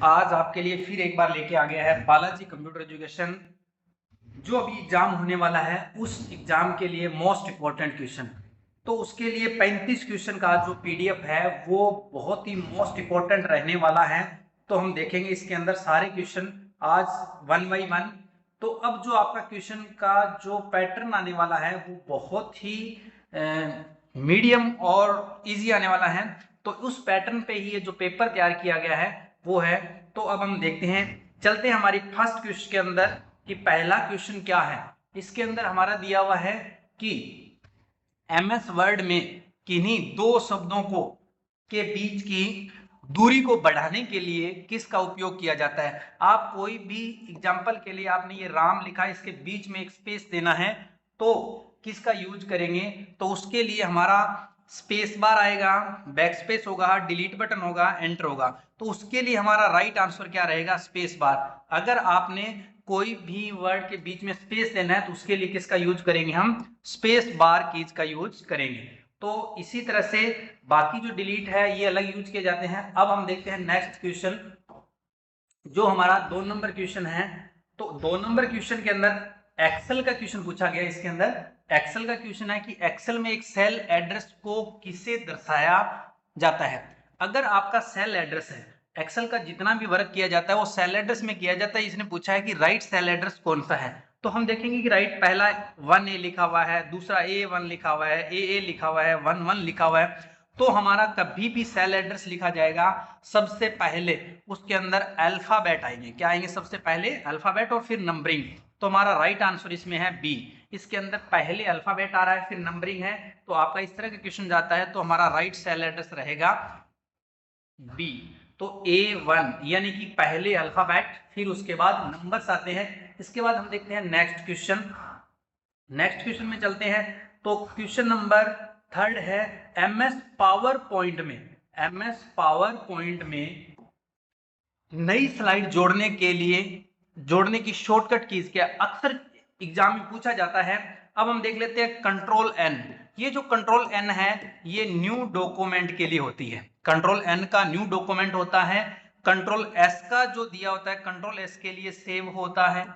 आज आपके लिए फिर एक बार लेके आ गया है बालाजी कंप्यूटर एजुकेशन। जो अभी एग्जाम होने वाला है उस एग्जाम के लिए मोस्ट इंपॉर्टेंट क्वेश्चन, तो उसके लिए 35 क्वेश्चन का जो पीडीएफ है वो बहुत ही मोस्ट इंपॉर्टेंट रहने वाला है। तो हम देखेंगे इसके अंदर सारे क्वेश्चन आज वन बाई वन। तो अब जो आपका क्वेश्चन का जो पैटर्न आने वाला है वो बहुत ही मीडियम और इजी आने वाला है। तो उस पैटर्न पे ही ये जो पेपर तैयार किया गया है वो है। तो अब हम देखते हैं, चलते हैं हमारी फर्स्ट क्वेश्चन के अंदर कि पहला क्वेश्चन क्या है। इसके अंदर हमारा दिया हुआ है कि एमएस वर्ड में किन्हीं दो शब्दों को के बीच की दूरी को बढ़ाने के लिए किसका उपयोग किया जाता है। आप कोई भी एग्जांपल के लिए आपने ये राम लिखा है, इसके बीच में एक स्पेस देना है तो किसका यूज करेंगे। तो उसके लिए हमारा स्पेस बार आएगा, बैक स्पेस होगा, डिलीट बटन होगा, एंटर होगा। तो उसके लिए हमारा राइट आंसर क्या रहेगा, स्पेस बार। अगर आपने कोई भी वर्ड के बीच में स्पेस देना है तो उसके लिए किसका यूज करेंगे, हम स्पेस बार कीज का यूज करेंगे। तो इसी तरह से बाकी जो डिलीट है ये अलग यूज किए जाते हैं। अब हम देखते हैं नेक्स्ट क्वेश्चन जो हमारा 2 नंबर क्वेश्चन है। तो 2 नंबर क्वेश्चन के अंदर एक्सेल का क्वेश्चन पूछा गया। इसके अंदर एक्सेल का क्वेश्चन है कि एक्सेल में एक सेल एड्रेस को किसे दर्शाया जाता है। अगर आपका सेल एड्रेस है, एक्सेल का जितना भी वर्क किया जाता है वो सेल एड्रेस में किया जाता है। इसने पूछा है कि राइट सेल एड्रेस कौन सा है। तो हम देखेंगे कि राइट पहला 1A लिखा हुआ है, दूसरा A1 लिखा हुआ है, AA लिखा हुआ है, 11 लिखा हुआ है। तो हमारा कभी भी सेल एड्रेस लिखा जाएगा सबसे पहले उसके अंदर अल्फाबेट आएंगे। क्या आएंगे, सबसे पहले अल्फाबेट और फिर नंबरिंग। तो हमारा राइट आंसर इसमें है बी। इसके अंदर पहले अल्फाबेट आ रहा है फिर नंबरिंग है। तो आपका इस तरह का क्वेश्चन जाता है तो हमारा राइट सेल एड्रेस रहेगा बी। तो A1 यानी कि पहले अल्फाबेट फिर उसके बाद नंबर्स आते हैं। इसके बाद हम देखते हैं नेक्स्ट क्वेश्चन। नेक्स्ट क्वेश्चन में चलते हैं। तो क्वेश्चन नंबर 3 है एमएस पावर पॉइंट में, एमएस पावर पॉइंट में नई स्लाइड जोड़ने के लिए जोड़ने की शॉर्टकट कीज क्या। अक्सर एग्जाम में पूछा जाता है। अब हम देख लेते हैं कंट्रोल एन। ये जो कंट्रोल एन है ये न्यू डॉक्यूमेंट के लिए होती है। कंट्रोल एन का न्यू डॉक्यूमेंट होता है। कंट्रोल एस का जो दिया होता है कंट्रोल एस के लिए सेव होता है।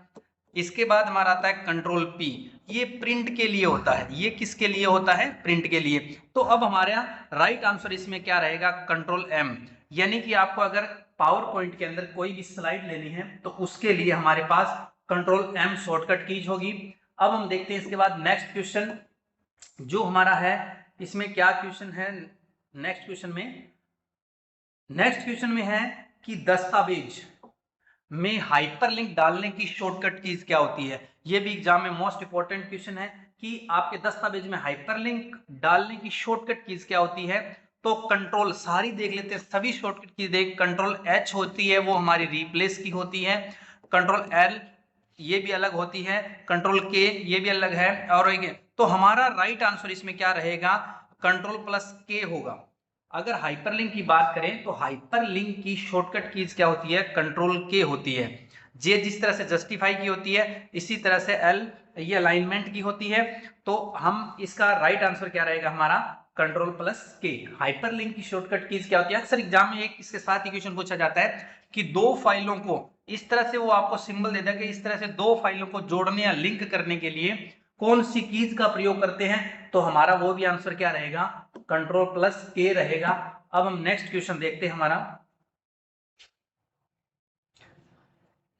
इसके बाद हमारा आता है कंट्रोल पी, ये प्रिंट के लिए होता है। ये किसके लिए होता है, प्रिंट के लिए। तो अब हमारा राइट आंसर इसमें क्या रहेगा, कंट्रोल एम। यानी कि आपको अगर पावर पॉइंट के अंदर कोई भी स्लाइड लेनी है तो उसके लिए हमारे पास कंट्रोल एम शॉर्टकट कीज होगी। अब हम देखते हैं इसके बाद नेक्स्ट क्वेश्चन जो हमारा है। इसमें क्या क्वेश्चन है नेक्स्ट क्वेश्चन में, नेक्स्ट क्वेश्चन में है कि दस्तावेज में हाइपरलिंक डालने की शॉर्टकट कीज क्या होती है। ये भी एग्जाम में मोस्ट इंपॉर्टेंट क्वेश्चन है कि आपके दस्तावेज में हाइपरलिंक डालने की शॉर्टकट कीज क्या होती है। तो कंट्रोल सारी देख लेते हैं, सभी शॉर्टकट कीज देख। कंट्रोल एच होती है वो हमारी रिप्लेस की होती है। कंट्रोल एल ये भी अलग होती है। कंट्रोल के ये भी अलग है। और तो हमारा राइट आंसर इसमें क्या रहेगा, कंट्रोल प्लस के होगा। अगर हाइपरलिंक की बात करें तो हाइपरलिंक की शॉर्टकट कीज क्या होती है, कंट्रोल के होती है। जे जिस तरह से जस्टिफाई की होती है इसी तरह से एल ये अलाइनमेंट की होती है। तो हम इसका राइट आंसर क्या रहेगा हमारा, कंट्रोल प्लस के। हाइपरलिंक की शॉर्टकट कीज क्या होती है। अक्सर एग्जाम में एक इसके साथ ही क्वेश्चन पूछा जाता है कि दो फाइलों को इस तरह से वो आपको सिंबल दे देगा, इस तरह से दो फाइलों को जोड़ने या लिंक करने के लिए कौन सी कीज का प्रयोग करते हैं। तो हमारा वो भी आंसर क्या रहेगा, कंट्रोल प्लस के रहेगा। अब हम नेक्स्ट क्वेश्चन देखते हैं। हमारा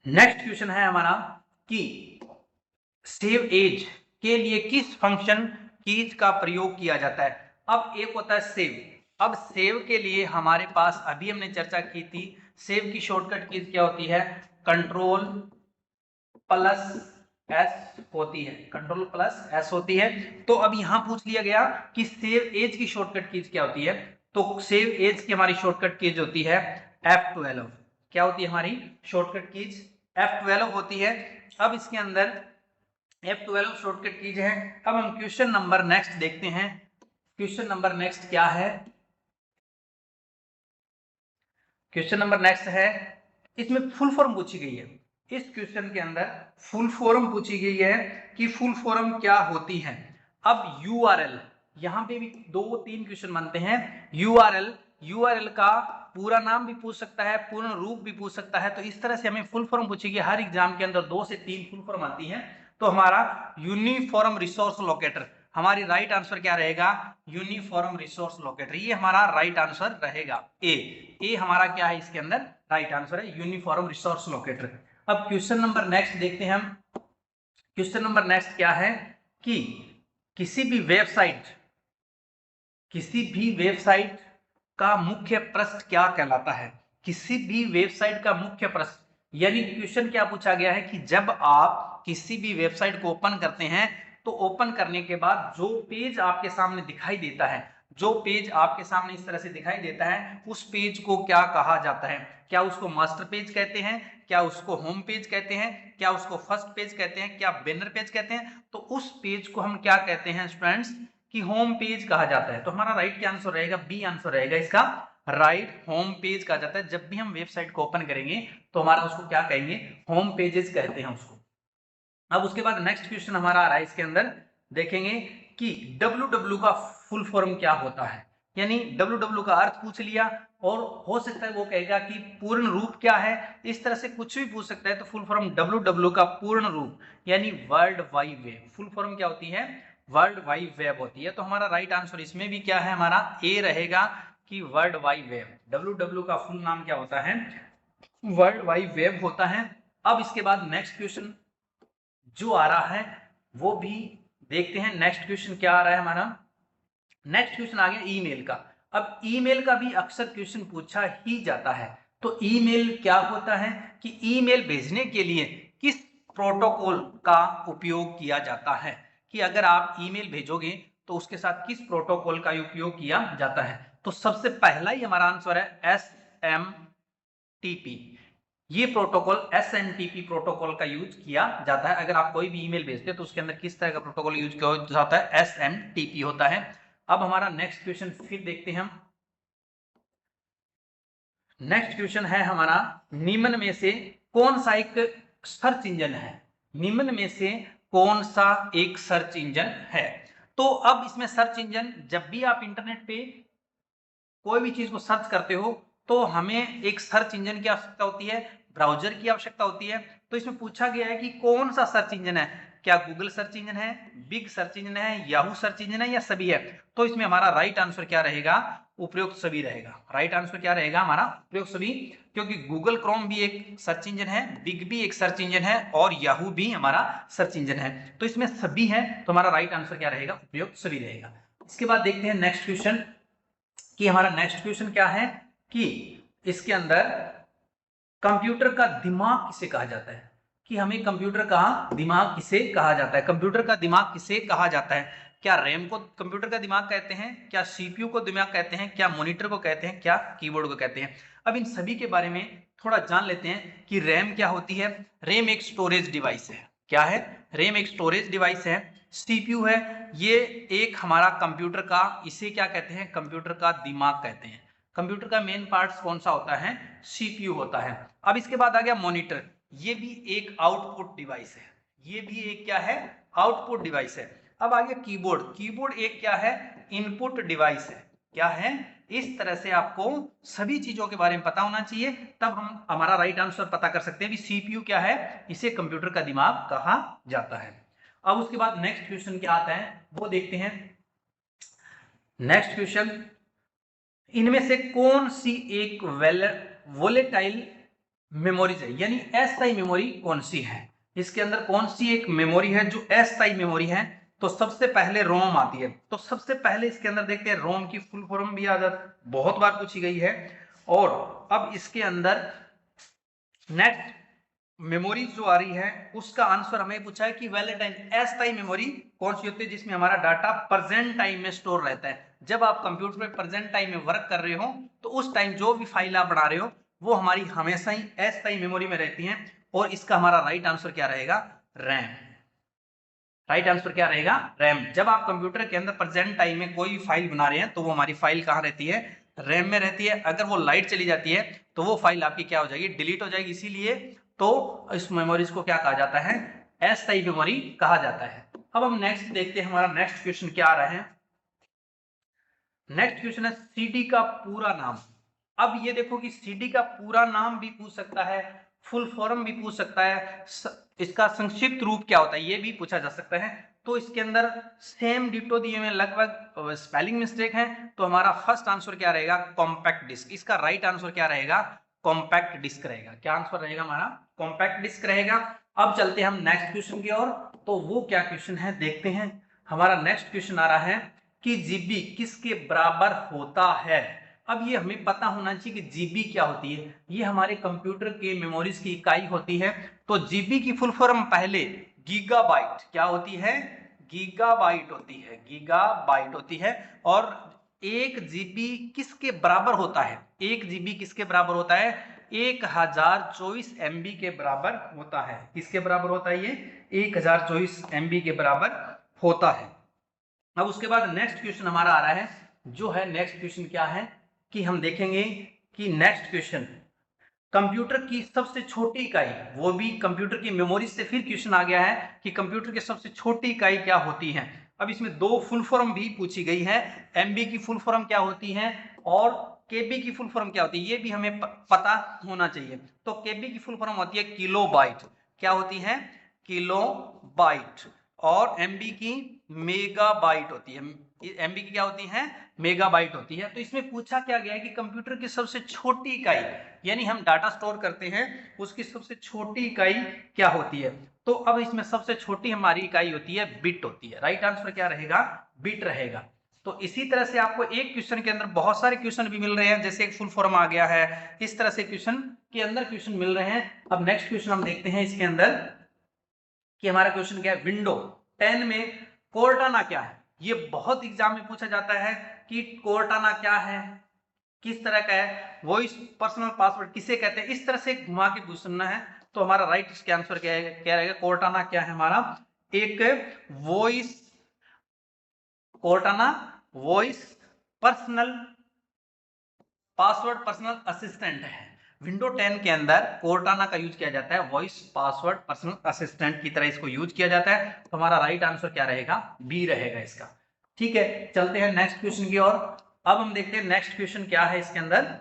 नेक्स्ट क्वेश्चन है हमारा कि सेव एज के लिए किस फंक्शन कीज का प्रयोग किया जाता है। अब एक होता है सेव। अब सेव के लिए हमारे पास अभी हमने चर्चा की थी, सेव की शॉर्टकट कीज क्या होती है, कंट्रोल प्लस एस होती है, कंट्रोल प्लस एस होती है। तो अब यहां पूछ लिया गया कि सेव एज की शॉर्टकट कीज क्या होती है। तो सेव एज की हमारी शॉर्टकट कीज होती है F12। क्या होती है हमारी शॉर्टकट कीज, F12 होती है। अब इसके अंदर F12 शॉर्टकट कीज है। अब हम क्वेश्चन नंबर नेक्स्ट देखते हैं। क्वेश्चन नंबर नेक्स्ट क्या है, क्वेश्चन नंबर नेक्स्ट है, इसमें फुल फॉर्म पूछी गई है। इस क्वेश्चन के अंदर फुल फॉर्म पूछी गई है कि फुल फॉर्म क्या होती है। अब यूआरएल, यहां पे भी 2-3 क्वेश्चन बनते हैं। यूआरएल यूआरएल का पूरा नाम भी पूछ सकता है, पूर्ण रूप भी पूछ सकता है। तो इस तरह से हमें फुल फॉर्म पूछेगी, हर एग्जाम के अंदर 2 से 3 फुल फॉर्म आती है। तो हमारा यूनिफॉर्म रिसोर्स लोकेटर, हमारी राइट आंसर क्या रहेगा, यूनिफॉर्म रिसोर्स लोकेटर, ये हमारा राइट आंसर रहेगा। ए हमारा क्या है इसके अंदर, राइट आंसर है यूनिफॉर्म रिसोर्स लोकेटर। अब क्वेश्चन नंबर नेक्स्ट देखते हैं हम। क्वेश्चन नंबर नेक्स्ट क्या है कि किसी भी वेबसाइट का मुख्य पृष्ठ क्या कहलाता है। किसी भी वेबसाइट का मुख्य पृष्ठ, यानी क्वेश्चन क्या पूछा गया है कि जब आप किसी भी वेबसाइट को ओपन करते हैं तो ओपन करने के बाद जो पेज आपके सामने दिखाई देता है, जो पेज आपके सामने इस तरह से दिखाई देता है, उस पेज को क्या कहा जाता है। क्या उसको मास्टर पेज कहते हैं, क्या उसको होम पेज कहते हैं, क्या उसको फर्स्ट पेज कहते हैं, क्या बैनर पेज कहते हैं। तो उस पेज को हम क्या कहते हैं स्टूडेंट्स, कि होम पेज कहा जाता है। तो हमारा राइट क्या आंसर रहेगा, बी आंसर रहेगा इसका, राइट होम पेज कहा जाता है। जब भी हम वेबसाइट को ओपन करेंगे तो हमारा उसको क्या कहेंगे, होम पेजेस कहते हैं उसको। अब उसके बाद नेक्स्ट क्वेश्चन हमारा आ रहा है इसके अंदर, देखेंगे कि www का फुल फॉर्म क्या होता है। यानी www का अर्थ पूछ लिया, और हो सकता है वो कहेगा कि पूर्ण रूप क्या है, इस तरह से कुछ भी पूछ सकता है। तो फुल फॉर्म www का पूर्ण रूप यानी world wide web, full form क्या होती है, वर्ल्ड वाइड वेब होती है। तो हमारा राइट आंसर इसमें भी क्या है, हमारा ए रहेगा कि वर्ल्ड वाइड वेब। www का फुल नाम क्या होता है, वर्ल्ड वाइड वेब होता है। अब इसके बाद नेक्स्ट क्वेश्चन जो आ रहा है वो भी देखते हैं। नेक्स्ट क्वेश्चन क्या आ रहा है हमारा, नेक्स्ट क्वेश्चन आ गया ईमेल का। अब ईमेल का भी अक्सर क्वेश्चन पूछा ही जाता है। तो ईमेल क्या होता है, कि ईमेल भेजने के लिए किस प्रोटोकॉल का उपयोग किया जाता है, कि अगर आप ईमेल भेजोगे तो उसके साथ किस प्रोटोकॉल का उपयोग किया जाता है। तो सबसे पहला ही हमारा आंसर है SMTP। ये प्रोटोकॉल SMTP प्रोटोकॉल का यूज किया जाता है। अगर आप कोई भी ईमेल भेजते हैं तो उसके अंदर किस तरह का प्रोटोकॉल यूज किया जाता है, SMTP होता है। अब हमारा नेक्स्ट क्वेश्चन फिर देखते हैं हम। नेक्स्ट क्वेश्चन है हमारा, निम्न में से कौन सा एक सर्च इंजन है, निम्न में से कौन सा एक सर्च इंजन है। तो अब इसमें सर्च इंजन, जब भी आप इंटरनेट पे कोई भी चीज को सर्च करते हो तो हमें एक सर्च इंजन की आवश्यकता होती है, ब्राउजर की आवश्यकता होती है। तो इसमें पूछा गया है कि कौन सा सर्च इंजन है, क्या गूगल सर्च इंजन है, बिग सर्च इंजन है, याहू सर्च इंजन है, या सभी है। तो इसमें हमारा राइट आंसर क्या रहेगा, उपयुक्त सभी रहेगा। राइट आंसर क्या रहेगा हमारा, उपयुक्त सभी, क्योंकि गूगल क्रोम भी एक सर्च इंजन है, बिग भी एक सर्च इंजन है, और याहू भी हमारा सर्च इंजन है। तो इसमें सभी है, तो हमारा राइट आंसर क्या रहेगा, उपयुक्त सभी रहेगा। इसके बाद देखते हैं नेक्स्ट क्वेश्चन, कि हमारा नेक्स्ट क्वेश्चन क्या है, कि इसके अंदर कंप्यूटर का दिमाग किसे कहा जाता है, कि हमें कंप्यूटर का दिमाग किसे कहा जाता है। कंप्यूटर का दिमाग किसे कहा जाता है, क्या रैम को कंप्यूटर का दिमाग कहते हैं, क्या सीपीयू को दिमाग कहते हैं, क्या मॉनिटर को कहते हैं, क्या कीबोर्ड को कहते हैं। अब इन सभी के बारे में थोड़ा जान लेते हैं कि रैम क्या होती है। रैम एक स्टोरेज डिवाइस है, क्या है, रैम एक स्टोरेज डिवाइस है। सीपीयू है, ये एक हमारा कंप्यूटर का, इसे क्या कहते हैं, कंप्यूटर का दिमाग कहते हैं। कंप्यूटर का मेन पार्ट कौन सा होता है, सीपीयू होता है। अब इसके बाद आ गया मॉनिटर, ये भी एक आउटपुट डिवाइस है, ये भी एक क्या है, आउटपुट डिवाइस है। अब आ गया कीबोर्ड, कीबोर्ड एक क्या है, इनपुट डिवाइस है, क्या है। इस तरह से आपको सभी चीजों के बारे में पता होना चाहिए, तब हम हमारा राइट आंसर पता कर सकते हैं। सीपीयू क्या है, इसे कंप्यूटर का दिमाग कहा जाता है। अब उसके बाद नेक्स्ट क्वेश्चन क्या आता है वो देखते हैं। नेक्स्ट क्वेश्चन, इनमें से कौन सी एक वोलेटाइल मेमोरीज है, यानी अस्थायी मेमोरी कौन सी है। इसके अंदर कौन सी एक मेमोरी है जो अस्थायी मेमोरी है। तो सबसे पहले रोम आती है। तो सबसे पहले इसके अंदर देखते हैं, रोम की फुल फॉर्म भी बहुत बार पूछी गई है। और अब इसके अंदर नेक्स्ट मेमोरी जो आ रही है उसका आंसर हमें पूछा है कि वैलेटाइन अस्थायी मेमोरी कौन सी होती है, जिसमें हमारा डाटा प्रेजेंट टाइम में स्टोर रहता है। जब आप कंप्यूटर पे प्रेजेंट टाइम में वर्क कर रहे हो तो उस टाइम जो भी फाइल आप बना रहे हो वो हमारी हमेशा ही अस्थायी मेमोरी में रहती है। और इसका हमारा राइट आंसर क्या रहेगा, रैम। राइट आंसर क्या रहेगा, रैम। जब आप कंप्यूटर के अंदर प्रेजेंट टाइम में कोई फाइल बना रहे हैं तो वो हमारी फाइल कहाँ रहती है, रैम में रहती है। अगर वो लाइट चली जाती है तो वो फाइल आपकी क्या हो जाएगी, डिलीट हो जाएगी। इसीलिए तो इस मेमोरीज को क्या कहा जाता है, अस्थायी मेमोरी कहा जाता है। अब हम नेक्स्ट देखते हैं, हमारा नेक्स्ट क्वेश्चन क्या आ रहा है। नेक्स्ट क्वेश्चन है सीडी का पूरा नाम। अब ये देखो कि सीडी का पूरा नाम भी पूछ सकता है, फुल फॉर्म भी पूछ सकता है, इसका संक्षिप्त रूप क्या होता है ये भी पूछा जा सकता है। तो इसके अंदर सेम डिटो दिए हुए, लगभग स्पेलिंग मिस्टेक है, तो हमारा फर्स्ट आंसर क्या रहेगा, कॉम्पैक्ट डिस्क। इसका राइट आंसर क्या रहेगा, कॉम्पैक्ट डिस्क रहेगा। क्या आंसर रहेगा हमारा, कॉम्पैक्ट डिस्क रहेगा। अब चलते हैं हम नेक्स्ट क्वेश्चन की ओर, तो वो क्या क्वेश्चन है देखते हैं। हमारा नेक्स्ट क्वेश्चन आ रहा है कि जीबी किसके बराबर होता है। अब ये हमें पता होना चाहिए कि जीबी क्या होती है। ये हमारे कंप्यूटर के मेमोरीज की इकाई होती है। तो जीबी की फुल फॉर्म पहले गीगाबाइट क्या होती है, गीगाबाइट होती है, गीगाबाइट होती है। और 1 जीबी किसके बराबर होता है, 1 जीबी किसके बराबर होता है, 1024 MB के बराबर होता है। किसके बराबर होता है, ये 1024 MB के बराबर होता है। अब उसके बाद नेक्स्ट क्वेश्चन हमारा आ रहा है, जो है नेक्स्ट क्वेश्चन क्या है कि हम देखेंगे कि नेक्स्ट क्वेश्चन कंप्यूटर की सबसे छोटी इकाई, वो भी कंप्यूटर की मेमोरी से फिर क्वेश्चन आ गया है कि कंप्यूटर की सबसे छोटी इकाई क्या होती है। अब इसमें दो फुल फॉर्म भी पूछी गई है, एमबी की फुल फॉर्म क्या होती है और केबी की फुल फॉर्म क्या होती है, ये भी हमें पता होना चाहिए। तो केबी की फुल फॉर्म होती है किलो बाइट। क्या होती है, किलो बाइट। और एमबी की मेगाबाइट होती है। एमबी की क्या होती है, मेगाबाइट होती है। तो इसमें पूछा क्या गया है कि कंप्यूटर की सबसे छोटी इकाई, यानी हम डाटा स्टोर करते हैं उसकी सबसे छोटी इकाई क्या होती है। तो अब इसमें सबसे छोटी हमारी इकाई होती है बिट होती है। राइट आंसर क्या रहेगा, बिट रहेगा। तो इसी तरह से आपको एक क्वेश्चन के अंदर बहुत सारे क्वेश्चन भी मिल रहे हैं, जैसे एक फुल फॉर्म आ गया है, इस तरह से क्वेश्चन के अंदर क्वेश्चन मिल रहे हैं। अब नेक्स्ट क्वेश्चन हम देखते हैं इसके अंदर कि हमारा क्वेश्चन क्या है, विंडो 10 में कोर्टाना क्या है। ये बहुत एग्जाम में पूछा जाता है कि कोर्टाना क्या है, किस तरह का है, वॉइस पर्सनल पासवर्ड किसे कहते हैं, इस तरह से घुमा के पूछना है। तो हमारा राइट इसके आंसर क्या है, क्या रहेगा, कोर्टाना क्या है हमारा, एक voice, Cortana voice personal password personal assistant है। विंडो 10 के अंदर कोर्टाना का यूज किया जाता है, वॉइस पासवर्ड पर्सनल असिस्टेंट की तरह इसको यूज किया जाता है। तो हमारा राइट आंसर क्या रहेगा, बी रहेगा इसका। ठीक है, चलते हैं नेक्स्ट क्वेश्चन की ओर। अब हम देखते हैं नेक्स्ट क्वेश्चन क्या है इसके अंदर।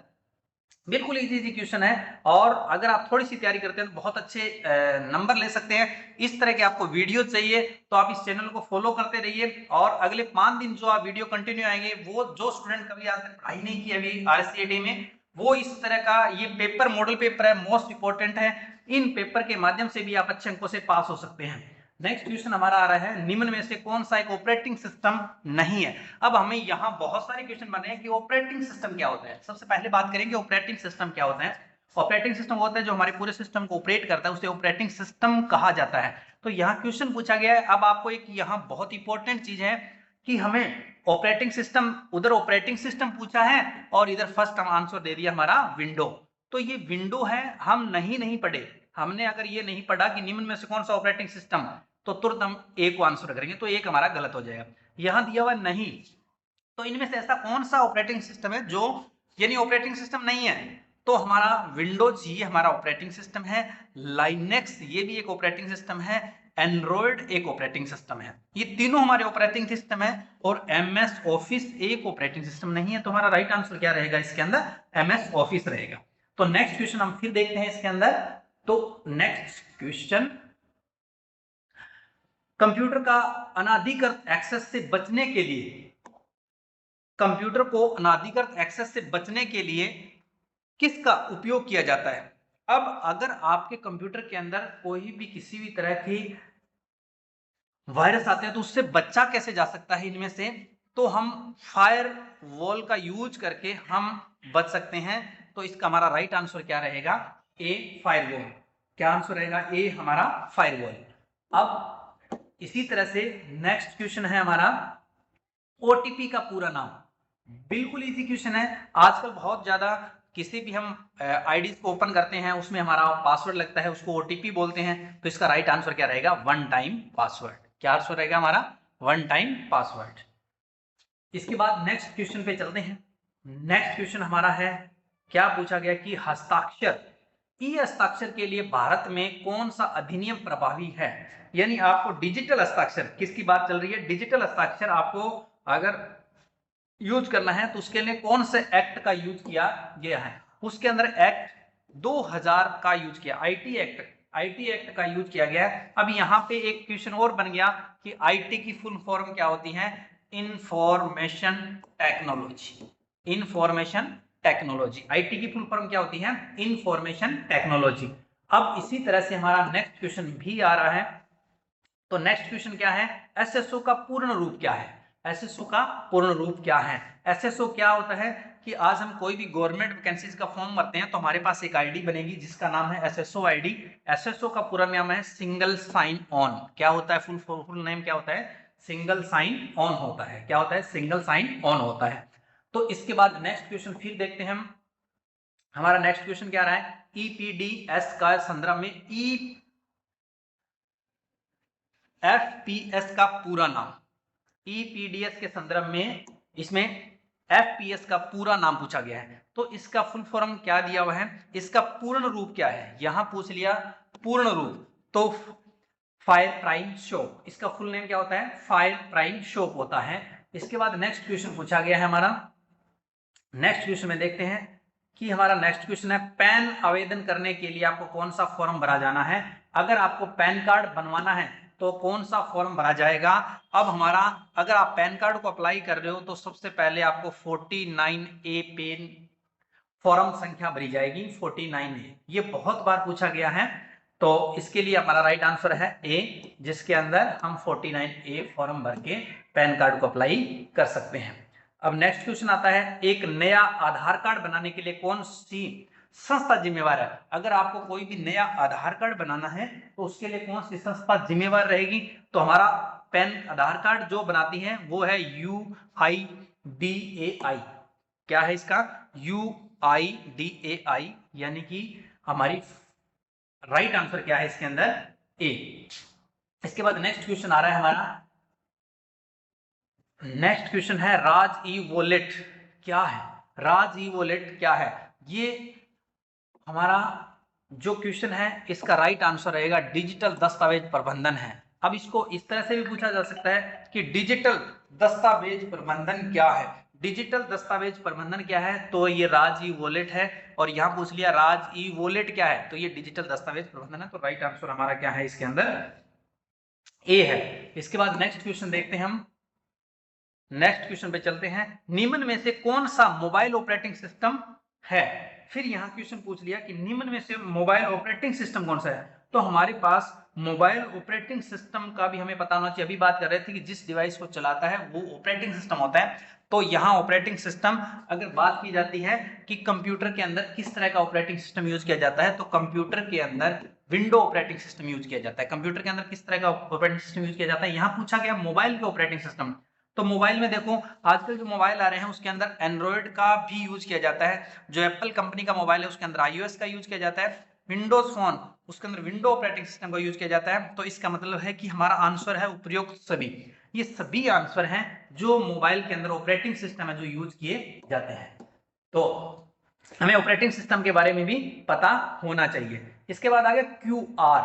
बिल्कुल इजी क्वेश्चन है, और अगर आप थोड़ी सी तैयारी करते हैं तो बहुत अच्छे नंबर ले सकते हैं। इस तरह के आपको वीडियो चाहिए तो आप इस चैनल को फॉलो करते रहिए, और अगले 5 दिन जो आप वीडियो कंटिन्यू आएंगे, वो जो स्टूडेंट कभी आज तक पढ़ाई नहीं की अभी RCAT में, वो इस तरह का ये पेपर मॉडल पेपर है, मोस्ट इंपॉर्टेंट है। इन पेपर के माध्यम से भी आप अच्छे अंकों से पास हो सकते हैं। नेक्स्ट क्वेश्चन हमारा आ रहा है, निम्न में से कौन सा एक ऑपरेटिंग सिस्टम नहीं है। अब हमें यहाँ बहुत सारे क्वेश्चन बने हैं कि ऑपरेटिंग सिस्टम क्या होता है। सबसे पहले बात करेंगे ऑपरेटिंग सिस्टम क्या होता है। ऑपरेटिंग सिस्टम होता है जो हमारे पूरे सिस्टम को ऑपरेट करता है, उसे ऑपरेटिंग सिस्टम कहा जाता है। तो यहाँ क्वेश्चन पूछा गया है। अब आपको एक यहाँ बहुत इंपॉर्टेंट चीज है कि हमें ऑपरेटिंग सिस्टम, उधर ऑपरेटिंग सिस्टम पूछा है और इधर फर्स्ट आंसर दे दिया हमारा विंडो। तो ये विंडो है, हम नहीं पढ़े। हमने अगर ये नहीं पढ़ा कि निम्न में से कौन सा ऑपरेटिंग सिस्टम, तो तुरंत हम ए को आंसर करेंगे, तो एक हमारा गलत हो जाएगा। यहां दिया हुआ नहीं, तो इनमें से ऐसा कौन सा ऑपरेटिंग सिस्टम है जो, यानी ऑपरेटिंग सिस्टम नहीं है, तो हमारा विंडोज ये हमारा ऑपरेटिंग सिस्टम है, लाइनेक्स ये भी एक ऑपरेटिंग सिस्टम है, एंड्रॉइड एक ऑपरेटिंग सिस्टम है। ये तीनों हमारे ऑपरेटिंग सिस्टम है, और MS ऑफिस एक ऑपरेटिंग सिस्टम नहीं है। तो हमारा राइट आंसर क्या रहेगा इसके अंदर, MS ऑफिस रहेगा। तो नेक्स्ट क्वेश्चन हम फिर देखते हैं इसके अंदर। तो नेक्स्ट क्वेश्चन, कंप्यूटर का अनाधिकृत एक्सेस से बचने के लिए, कंप्यूटर को अनाधिकृत एक्सेस से बचने के लिए किसका उपयोग किया जाता है। अब अगर आपके कंप्यूटर के अंदर कोई भी किसी भी तरह की वायरस आते हैं तो उससे बचा कैसे जा सकता है इनमें से, तो हम फायर वॉल का यूज करके हम बच सकते हैं। तो इसका हमारा राइट आंसर क्या रहेगा, ए फायरवॉल। क्या आंसर रहेगा, ए हमारा फायरवॉल। अब इसी तरह से नेक्स्ट क्वेश्चन है हमारा, ओटीपी का पूरा नाम। बिल्कुल इजी क्वेश्चन है। आजकल बहुत ज्यादा किसी भी हम आईडी को ओपन करते हैं उसमें हमारा पासवर्ड लगता है, उसको ओटीपी बोलते हैं। तो इसका राइट आंसर क्या रहेगा, वन टाइम पासवर्ड। क्या आंसर रहेगा हमारा, वन टाइम पासवर्ड। इसके बाद नेक्स्ट क्वेश्चन पे चलते हैं। नेक्स्ट क्वेश्चन हमारा है, क्या पूछा गया कि हस्ताक्षर, ई हस्ताक्षर के लिए भारत में कौन सा अधिनियम प्रभावी है। यानी आपको डिजिटल हस्ताक्षर, किसकी बात चल रही है, डिजिटल हस्ताक्षर आपको अगर यूज करना है तो उसके लिए कौन से एक्ट का यूज किया गया है? उसके अंदर एक्ट 2000 का यूज किया, आईटी एक्ट का यूज किया गया है। अब यहाँ पे एक क्वेश्चन और बन गया कि आईटी की फुल फॉर्म क्या होती है? Information technology. Information technology, IT की फुल फॉर्म क्या होती है? Information technology. अब इसी तरह से हमारा नेक्स्ट क्वेश्चन भी आ रहा है। तो नेक्स्ट क्वेश्चन क्या है? एसएसओ का पूर्ण रूप क्या है? एसएसओ का पूर्ण रूप क्या है? एसएसओ क्या होता है कि आज हम कोई भी गवर्नमेंट वैकेंसीज का फॉर्म भरते हैं तो हमारे पास एक आईडी बनेगी जिसका नाम है एसएसओ आईडी। एसएसओ का पूरा नाम है सिंगल साइन ऑन। क्या होता है? फुल नेम क्या होता है? सिंगल साइन ऑन होता है। क्या होता है? सिंगल साइन ऑन होता है। तो इसके बाद नेक्स्ट क्वेश्चन फिर देखते हैं हम। हमारा नेक्स्ट क्वेश्चन क्या रहा है? ईपीडीएस का संदर्भ में एफपीएस का पूरा नाम, ईपीडीएस के संदर्भ में इसमें एफपीएस का पूरा नाम पूछा गया है। तो इसका फुल फॉर्म क्या दिया हुआ है? इसका पूर्ण रूप क्या है? यहां पूछ लिया पूर्ण रूप, तो फायर प्राइम शोप। इसका फुल नेम क्या होता है? फायर प्राइम शोप होता है। इसके बाद नेक्स्ट क्वेश्चन पूछा गया है हमारा। नेक्स्ट क्वेश्चन में देखते हैं कि हमारा नेक्स्ट क्वेश्चन है पैन आवेदन करने के लिए आपको कौन सा फॉर्म भरा जाना है? अगर आपको पैन कार्ड बनवाना है तो कौन सा फॉर्म भरा जाएगा? अब हमारा अगर आप पैन कार्ड को अप्लाई कर रहे हो तो सबसे पहले आपको 49A पेन फॉर्म संख्या भरी जाएगी, 49A। ये बहुत बार पूछा गया है तो इसके लिए हमारा राइट आंसर है ए, जिसके अंदर हम 49A फॉर्म भर के पैन कार्ड को अप्लाई कर सकते हैं। अब नेक्स्ट क्वेश्चन आता है एक नया आधार कार्ड बनाने के लिए कौन सी संस्था जिम्मेवार है? अगर आपको कोई भी नया आधार कार्ड बनाना है तो उसके लिए कौन सी संस्था जिम्मेवार रहेगी? तो हमारा पैन आधार कार्ड जो बनाती है वो है UIDAI। क्या है इसका? UIDAI, यानी कि हमारी राइट आंसर क्या है इसके अंदर? ए। इसके बाद नेक्स्ट क्वेश्चन आ रहा है हमारा। नेक्स्ट क्वेश्चन है राज ई वॉलेट क्या है? राज ई वॉलेट क्या है? ये हमारा जो क्वेश्चन है इसका राइट आंसर रहेगा डिजिटल दस्तावेज प्रबंधन है। अब इसको इस तरह से भी पूछा जा सकता है कि डिजिटल दस्तावेज प्रबंधन क्या है? डिजिटल दस्तावेज प्रबंधन क्या है? तो ये राज ई वॉलेट है। और यहां पूछ लिया राज ई वॉलेट क्या है, तो ये डिजिटल दस्तावेज प्रबंधन है। तो राइट आंसर हमारा क्या है इसके अंदर? ए है। इसके बाद नेक्स्ट क्वेश्चन देखते हैं हम। नेक्स्ट क्वेश्चन पे चलते हैं। निम्न में से कौन सा मोबाइल ऑपरेटिंग सिस्टम है? फिर यहां क्वेश्चन पूछ लिया कि निम्न में से मोबाइल ऑपरेटिंग सिस्टम कौन सा है? तो हमारे पास मोबाइल ऑपरेटिंग सिस्टम का भी हमें पता होना चाहिए। अभी बात कर रहे थे कि जिस डिवाइस को चलाता है वो ऑपरेटिंग सिस्टम होता है। तो यहाँ ऑपरेटिंग सिस्टम अगर बात की जाती है कि कंप्यूटर के अंदर किस तरह का ऑपरेटिंग सिस्टम यूज किया जाता है, तो कंप्यूटर के अंदर विंडो ऑपरेटिंग सिस्टम यूज किया जाता है। कंप्यूटर के अंदर किस तरह का ऑपरेटिंग सिस्टम यूज किया जाता है? यहाँ पूछा गया मोबाइल के ऑपरेटिंग सिस्टम। तो मोबाइल में देखो आजकल जो मोबाइल आ रहे हैं उसके अंदर एंड्रॉइड का भी यूज किया जाता है। जो एप्पल कंपनी का मोबाइल है उसके अंदर iOS का यूज किया जाता है। विंडोज फोन उसके अंदर विंडो ऑपरेटिंग सिस्टम का यूज किया जाता है। तो इसका मतलब है कि हमारा आंसर है उपयुक्त सभी। ये सभी आंसर हैं जो मोबाइल के अंदर ऑपरेटिंग सिस्टम है जो यूज किए जाते हैं। तो हमें ऑपरेटिंग सिस्टम के बारे में भी पता होना चाहिए। इसके बाद आ गया QR।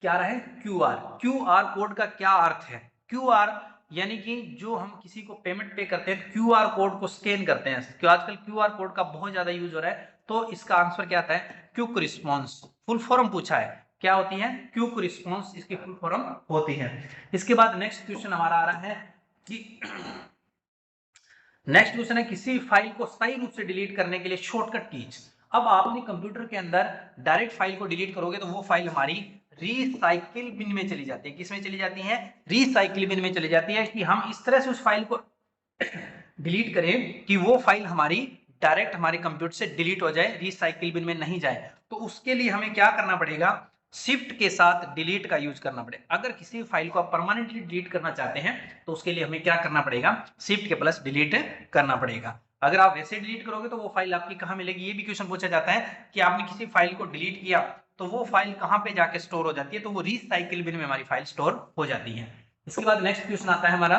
क्या रहे? QR कोड का क्या अर्थ है? QR यानी कि जो हम किसी को पेमेंट पे करते हैं QR कोड को स्कैन करते हैं। क्योंकि आजकल QR कोड का बहुत ज्यादा यूज हो रहा है। तो इसका आंसर क्या आता है? Quick response. फुल फॉर्म पूछा है, क्या होती है? क्विक रिस्पॉन्स इसकी फुल फॉर्म होती है। इसके बाद नेक्स्ट क्वेश्चन हमारा आ रहा है कि नेक्स्ट क्वेश्चन है किसी फाइल को स्थायी रूप से डिलीट करने के लिए शॉर्टकट कीज। अब आपने कंप्यूटर के अंदर डायरेक्ट फाइल को डिलीट करोगे तो वो फाइल हमारी रिसाइकिल बिन में चली जाती है। किस में चली जाती है? रिसाइकिल बिन में चली जाती है। कि हम इस तरह से उस फाइल को डिलीट करें कि वो फाइल हमारी डायरेक्ट हमारे कंप्यूटर से डिलीट हो जाए, रिसाइकिल बिन में नहीं जाए। तो उसके लिए हमें क्या करना पड़ेगा? शिफ्ट के साथ डिलीट का यूज करना पड़ेगा। अगर किसी फाइल को आप परमानेंटली डिलीट करना चाहते हैं तो उसके लिए हमें क्या करना पड़ेगा? शिफ्ट के प्लस डिलीट करना पड़ेगा। अगर आप वैसे डिलीट करोगे तो वो फाइल आपकी कहां मिलेगी? ये भी क्वेश्चन पूछा जाता है कि आपने किसी फाइल को डिलीट किया तो वो फाइल कहां पे जाके स्टोर हो जाती है? तो वो रिसाइकिल बिन में हमारी फाइल स्टोर हो जाती है। इसके बाद नेक्स्ट क्वेश्चन आता है हमारा,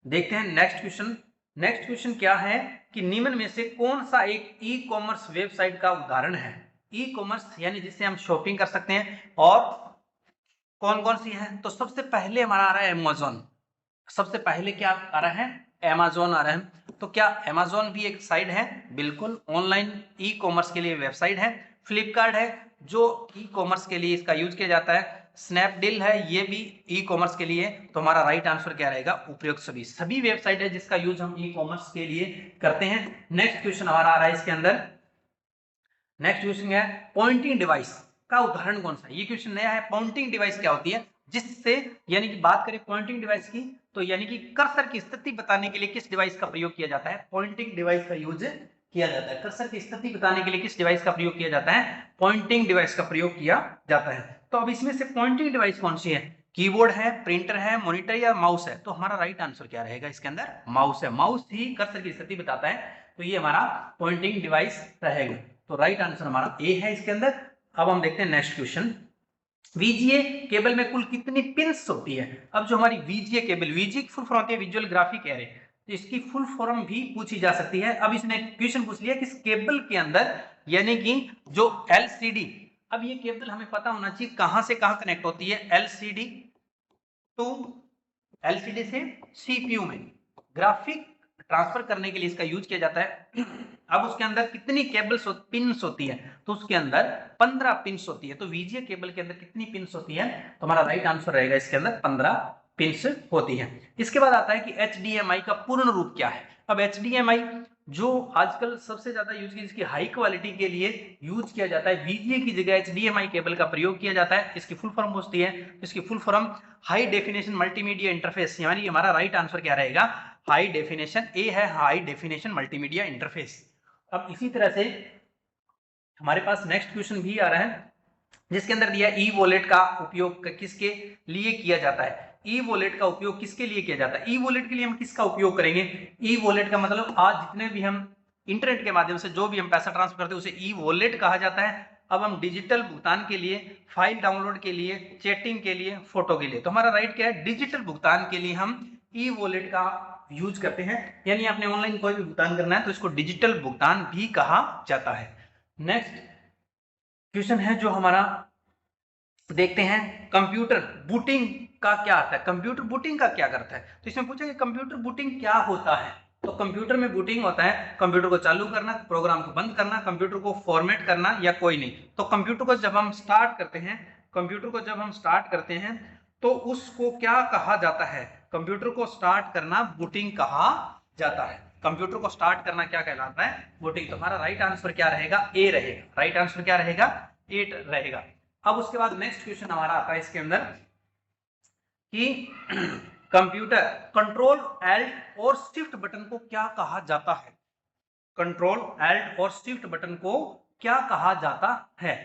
देखते हैं नेक्स्ट क्वेश्चन। नेक्स्ट क्वेश्चन क्या है कि निम्न में से कौन सा एक ई कॉमर्स वेबसाइट का उदाहरण है? ई कॉमर्स यानी जिससे हम शॉपिंग कर सकते हैं। और कौन कौन सी है? तो सबसे पहले हमारा आ रहा है अमेज़न। सबसे पहले क्या आ रहा है? Amazon आ रहा है। तो क्या Amazon भी एक साइट है? बिल्कुल, ऑनलाइन ई कॉमर्स के लिए वेबसाइट है। फ्लिपकार्ट है जो ई कॉमर्स के लिए इसका यूज किया जाता है। स्नैपडील है, ये भी ई कॉमर्स के लिए। तो हमारा राइट आंसर क्या रहेगा? उपयुक्त सभी वेबसाइट है जिसका यूज हम ई कॉमर्स के लिए करते हैं। नेक्स्ट क्वेश्चन हमारा आ रहा है इसके अंदर। नेक्स्ट क्वेश्चन है पॉइंटिंग डिवाइस का उदाहरण कौन सा है? ये क्वेश्चन नया है। पॉइंटिंग डिवाइस क्या होती है? जिससे यानी कि बात करें पॉइंटिंग डिवाइस की, तो यानी कि कर्सर की स्थिति बताने के लिए किस डिवाइस का प्रयोग किया जाता है? पॉइंटिंग डिवाइस का यूज किया जाता है। कर्सर की स्थिति बताने के लिए किस डिवाइस का प्रयोग किया जाता है? पॉइंटिंग डिवाइस का प्रयोग किया जाता है। तो अब इसमें से पॉइंटिंग डिवाइस कौन सी है? कीबोर्ड है, प्रिंटर है, मॉनिटर या माउस है? तो हमारा राइट आंसर क्या रहेगा इसके अंदर? माउस है। माउस ही कर्सर की स्थिति बताता है, तो ये हमारा पॉइंटिंग डिवाइस रहेगा। तो राइट आंसर हमारा ए है इसके अंदर। अब हम देखते हैं नेक्स्ट क्वेश्चन। VGA केबल में कुल कितनी पिंस होती है? अब जो हमारी VGA केबल, VGA की फुल फॉर्म होती है विजुअल ग्राफिक एरे, तो इसकी फुल फॉर्म भी पूछी जा सकती है। अब इसने क्वेश्चन पूछ लिया कि इस केबल के अंदर यानी कि जो LCD, अब ये केबल हमें पता होना चाहिए कहां से कहां कनेक्ट होती है। LCD टू LCD से CPU में ग्राफिक ट्रांसफर करने के लिए इसका यूज किया जाता है। अब उसके अंदर कितनी केबल्स पिंस होती है? तो उसके अंदर 15 पिंस होती है। तो VGA केबल के अंदर कितनी पिंस होती है? तो हमारा राइट आंसर रहेगा इसके अंदर 15 पिंस होती है। इसके बाद आता है कि HDMI का पूर्ण रूप क्या है? अब HDMI जो आजकल सबसे ज्यादा यूज की, जिसकी हाई क्वालिटी के लिए यूज किया जाता है, VGA की जगह HDMI केबल का प्रयोग किया जाता है। इसकी फुल फॉर्म होती है, इसकी full form high definition multimedia interface, यानी हमारा राइट आंसर क्या रहेगा? High definition. ए है हाई डेफिनेशन मल्टीमीडिया इंटरफेस। अब इसी तरह से हमारे पास नेक्स्ट क्वेश्चन भी आ रहा है जिसके अंदर दिया ई वॉलेट का उपयोग किसके लिए किया जाता है? ई वॉलेट का उपयोग किसके लिए किया जाता है? ई वॉलेट के लिए हम किसका उपयोग करेंगे? ई वॉलेट का मतलब आज जितने भी हम इंटरनेट के माध्यम से जो भी हम पैसा ट्रांसफर करते हैं उसे ई वॉलेट कहा जाता है। अब हम डिजिटल भुगतान के लिए, फाइल डाउनलोड के लिए, चैटिंग के लिए, फोटो के लिए, तो हमारा राइट क्या है? डिजिटल भुगतान के लिए हम ई वॉलेट का यूज करते हैं। यानी आपने ऑनलाइन कोई भी भुगतान करना है तो इसको डिजिटल भुगतान भी कहा जाता है। नेक्स्ट क्वेश्चन है जो हमारा देखते हैं, कंप्यूटर बूटिंग का क्या आता है? कंप्यूटर बूटिंग का क्या करता है? तो इसमें पूछा कि कंप्यूटर बूटिंग क्या होता है? तो कंप्यूटर में बूटिंग होता है कंप्यूटर को चालू करना, प्रोग्राम को बंद करना, कंप्यूटर को फॉर्मेट करना या कोई नहीं। तो कंप्यूटर को जब हम स्टार्ट करते हैं, कंप्यूटर को जब हम स्टार्ट करते हैं तो उसको क्या कहा जाता है? कंप्यूटर को स्टार्ट करना बूटिंग कहा जाता है। कंप्यूटर को स्टार्ट करना क्या कहलाता है? बूटिंग। तो हमारा राइट आंसर क्या रहेगा? ए रहेगा। राइट आंसर क्या रहेगा? ए रहेगा। अब उसके बाद नेक्स्ट क्वेश्चन हमारा आता है इसके अंदर कि कंप्यूटर कंट्रोल एल्ट और शिफ्ट बटन को क्या कहा जाता है? कंट्रोल एल्ट और शिफ्ट बटन को क्या कहा जाता है?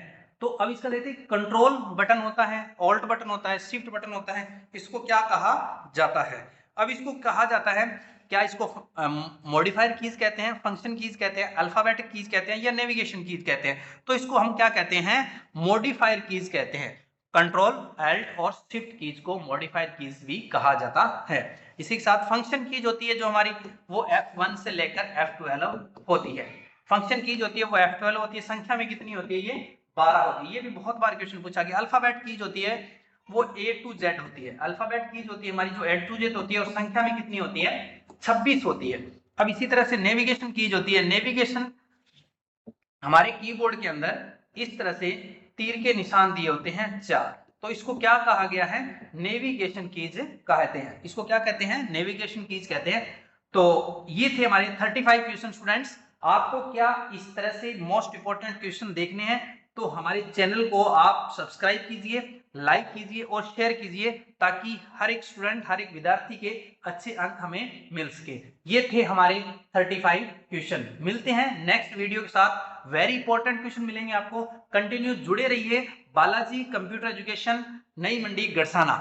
तो अब इसका देखते हैं, कंट्रोल बटन होता है, ऑल्ट बटन होता है, शिफ्ट बटन होता है, इसको क्या कहा जाता है? अब इसको कहा जाता है, क्या इसको मॉडिफायर कीज कहते हैं, फंक्शन कीज कहते हैं, अल्फाबेटिक कीज कहते हैं या नेविगेशन कीज कहते हैं? तो इसको हम क्या कहते हैं? मॉडिफायर कीज कहते हैं। कंट्रोल एल्ट और शिफ्ट कीज को मॉडिफायर कीज भी कहा जाता है। इसी के साथ फंक्शन कीज होती है जो हमारी, वो F1 से लेकर F12 होती है। फंक्शन कीज होती है वो F12 होती है। संख्या में कितनी होती है? ये 12 होती है। ये भी बहुत बार क्वेश्चन पूछा गया। अल्फाबेट कीज होती है वो A to Z होती है। अल्फाबेट कीज होती है हमारी जो A to Z होती है, और संख्या में कितनी होती है? 26 होती है। अब इसी तरह से नेविगेशन कीज होती है। नेविगेशन हमारे कीबोर्ड के अंदर इस तरह से तीर के निशान दिए होते हैं 4, तो इसको क्या कहा गया है? नेविगेशन कीज कहते हैं। इसको क्या कहते हैं? नेविगेशन कीज कहते हैं। तो ये थे हमारे 35 क्वेश्चन स्टूडेंट्स। आपको क्या इस तरह से मोस्ट इंपोर्टेंट क्वेश्चन देखने हैं तो हमारे चैनल को आप सब्सक्राइब कीजिए, लाइक कीजिए और शेयर कीजिए, ताकि हर एक स्टूडेंट, हर एक विद्यार्थी के अच्छे अंक हमें मिल सके। ये थे हमारे 35 क्वेश्चन। मिलते हैं नेक्स्ट वीडियो के साथ। वेरी इंपॉर्टेंट क्वेश्चन मिलेंगे आपको। कंटिन्यू जुड़े रहिए। Balaji computer education, Nai Mandi, Gharsana.